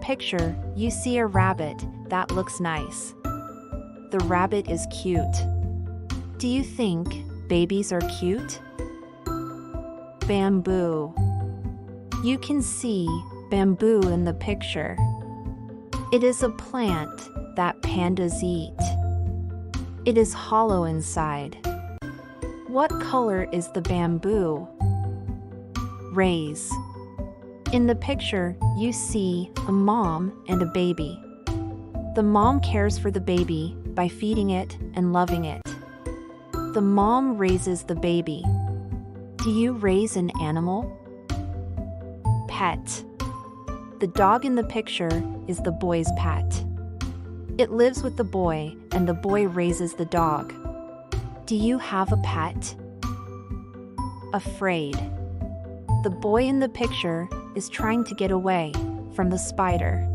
picture, you see a rabbit that looks nice. The rabbit is cute. Do you think babies are cute? Bamboo. You can see bamboo in the picture. It is a plant that pandas eat. It is hollow inside. What color is the bamboo? Rays. In the picture, you see a mom and a baby. The mom cares for the baby by feeding it and loving it. The mom raises the baby. Do you raise an animal? Pet. The dog in the picture is the boy's pet. It lives with the boy, and the boy raises the dog. Do you have a pet? Afraid. The boy in the picture is trying to get away from the spider.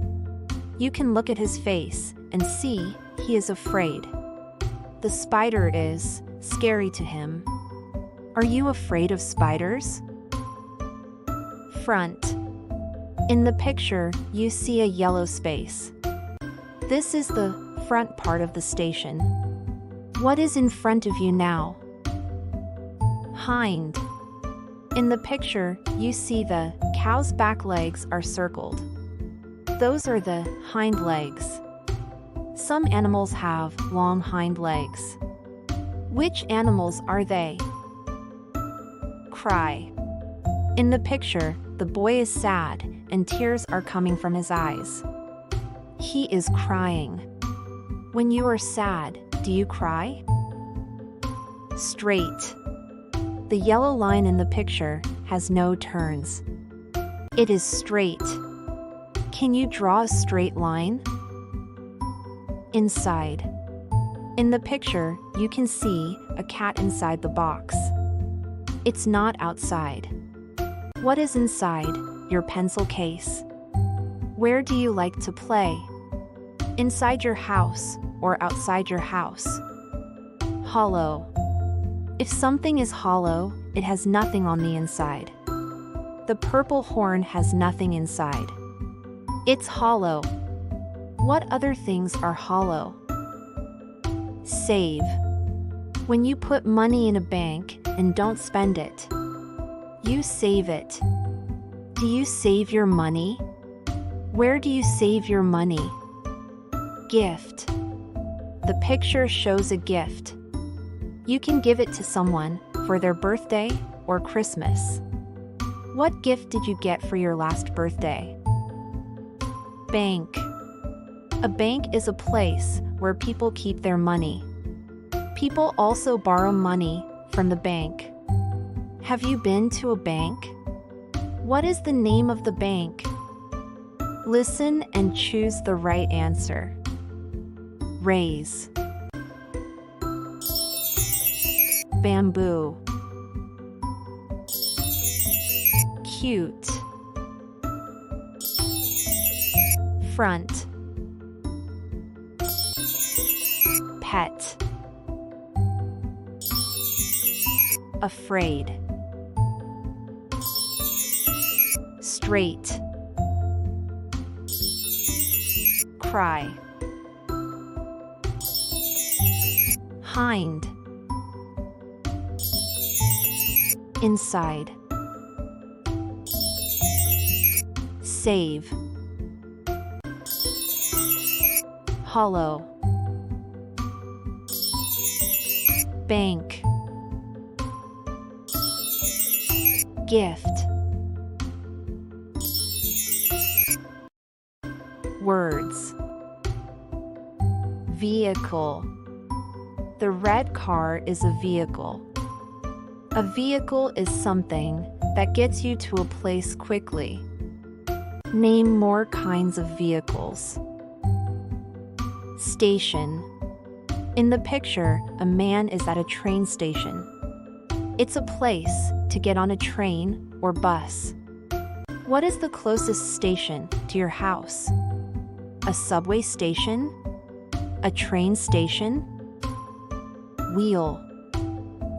You can look at his face and see he is afraid. The spider is scary to him. Are you afraid of spiders? Front. In the picture, you see a yellow space. This is the front part of the station. What is in front of you now? Hind. In the picture, you see the cow's back legs are circled. Those are the hind legs. Some animals have long hind legs. Which animals are they? Cry. In the picture, the boy is sad and tears are coming from his eyes. He is crying. When you are sad, do you cry? Straight. The yellow line in the picture has no turns. It is straight. Can you draw a straight line? Inside. In the picture, you can see a cat inside the box. It's not outside. What is inside your pencil case? Where do you like to play? Inside your house or outside your house? Hollow. If something is hollow, it has nothing on the inside. The purple horn has nothing inside. It's hollow. What other things are hollow? Save. When you put money in a bank and don't spend it, you save it. Do you save your money? Where do you save your money? Gift. The picture shows a gift. You can give it to someone for their birthday or Christmas. What gift did you get for your last birthday? Bank. A bank is a place where people keep their money. People also borrow money from the bank. Have you been to a bank? What is the name of the bank? Listen and choose the right answer. Raise. Bamboo. Cute. Front. Pet. Afraid. Straight. Cry. Hind. Inside. Save. Hollow. Bank. Gift. Words. Vehicle. The red car is a vehicle. A vehicle is something that gets you to a place quickly. Name more kinds of vehicles. Station. In the picture, a man is at a train station. It's a place to get on a train or bus. What is the closest station to your house? A subway station? A train station? Wheel.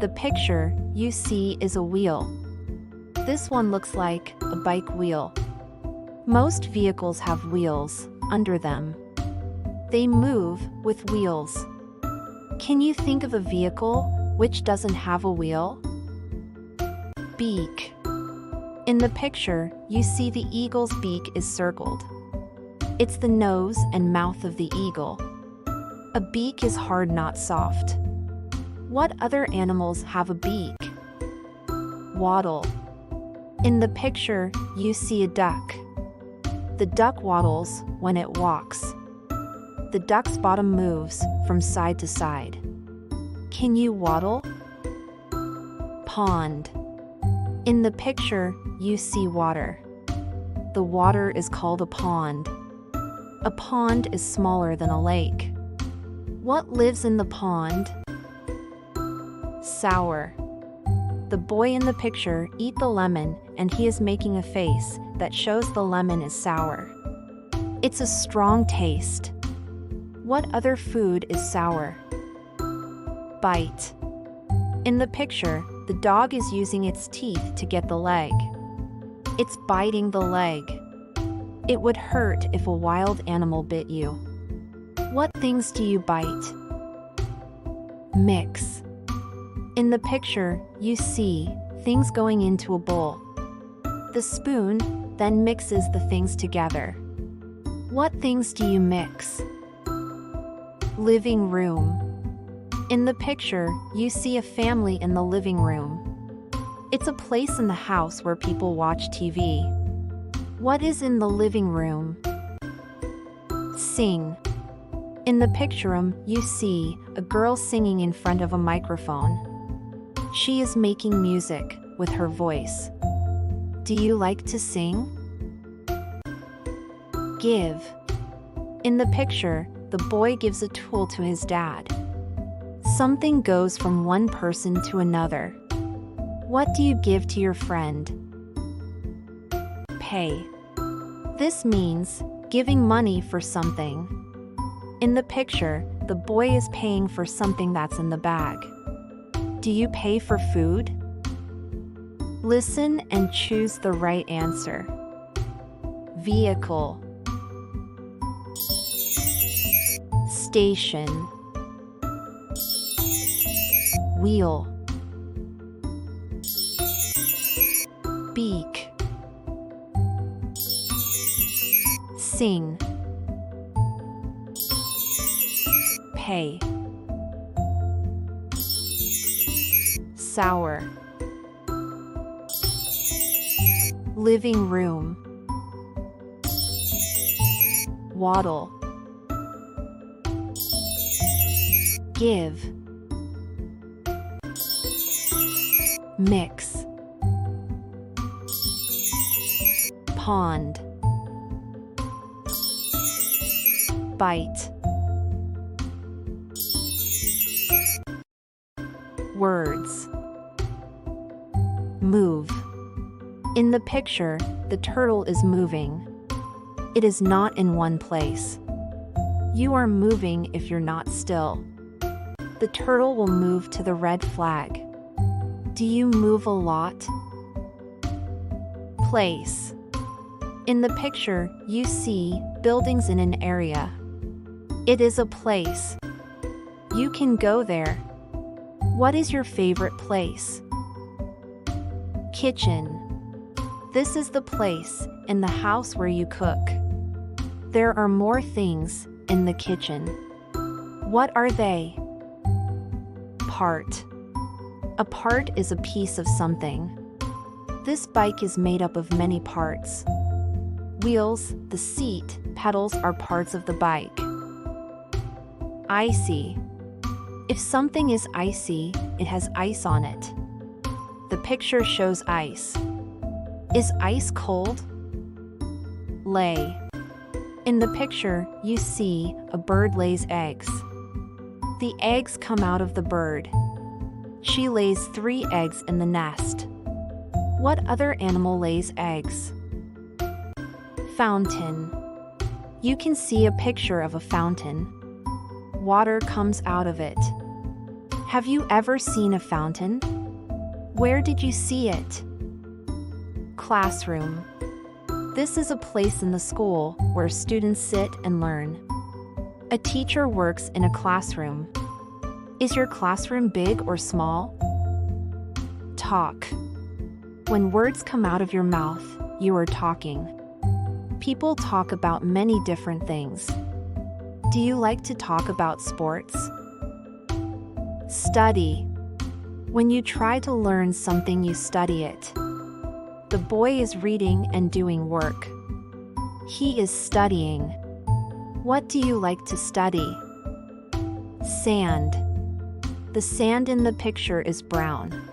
The picture you see is a wheel. This one looks like a bike wheel. Most vehicles have wheels under them. They move with wheels. Can you think of a vehicle which doesn't have a wheel? Beak. In the picture, you see the eagle's beak is circled. It's the nose and mouth of the eagle. A beak is hard, not soft. What other animals have a beak? Waddle. In the picture, you see a duck. The duck waddles when it walks. The duck's bottom moves from side to side. Can you waddle? Pond. In the picture, you see water. The water is called a pond. A pond is smaller than a lake. What lives in the pond? Sour. The boy in the picture eats the lemon and he is making a face that shows the lemon is sour. It's a strong taste. What other food is sour? Bite. In the picture, the dog is using its teeth to get the leg. It's biting the leg. It would hurt if a wild animal bit you. What things do you bite? Mix. In the picture, you see things going into a bowl. The spoon then mixes the things together. What things do you mix? Living room. In the picture, you see a family in the living room. It's a place in the house where people watch TV. What is in the living room? Sing. In the picture, you see a girl singing in front of a microphone. She is making music with her voice. Do you like to sing? Give. In the picture, the boy gives a tool to his dad. Something goes from one person to another. What do you give to your friend? Pay. This means giving money for something. In the picture, the boy is paying for something that's in the bag. Do you pay for food? Listen and choose the right answer. Vehicle. Station. Wheel. Beak. Sing. Pay. Sour. Living room. Waddle. Give. Mix. Pond. Bite. Words. Move. In the picture, the turtle is moving. It is not in one place. You are moving if you're not still. The turtle will move to the red flag. Do you move a lot? Place. In the picture, you see buildings in an area. It is a place. You can go there. What is your favorite place? Kitchen. This is the place in the house where you cook. There are more things in the kitchen. What are they? Part. A part is a piece of something. This bike is made up of many parts. Wheels, the seat, pedals are parts of the bike. Icy. If something is icy, it has ice on it. The picture shows ice. Is ice cold? Lay. In the picture, you see a bird lays eggs. The eggs come out of the bird. She lays 3 eggs in the nest. What other animal lays eggs? Fountain. You can see a picture of a fountain. Water comes out of it. Have you ever seen a fountain? Where did you see it? Classroom. This is a place in the school where students sit and learn. A teacher works in a classroom. Is your classroom big or small? Talk. When words come out of your mouth, you are talking. People talk about many different things. Do you like to talk about sports? Study. When you try to learn something, you study it. The boy is reading and doing work. He is studying. What do you like to study? Sand. The sand in the picture is brown.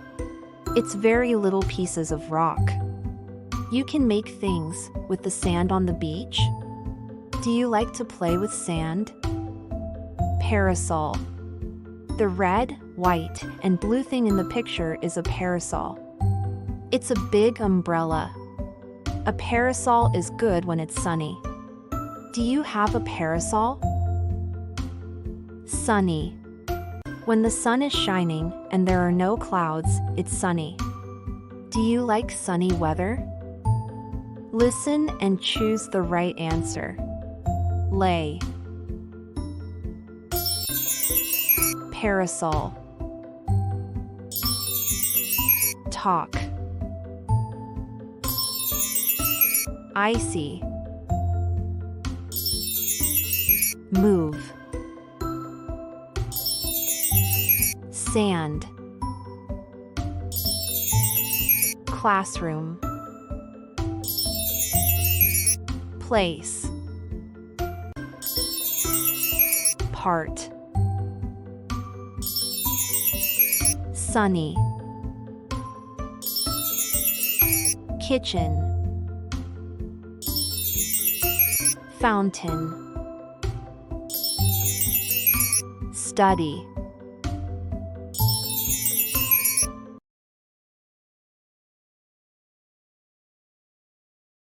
It's very little pieces of rock. You can make things with the sand on the beach. Do you like to play with sand? Parasol. The red, white, and blue thing in the picture is a parasol. It's a big umbrella. A parasol is good when it's sunny. Do you have a parasol? Sunny. When the sun is shining and there are no clouds, it's sunny. Do you like sunny weather? Listen and choose the right answer. Lay. Parasol. Talk. Icy. Move. Sand. Classroom. Place. Part. Sunny. Kitchen. Fountain. Study.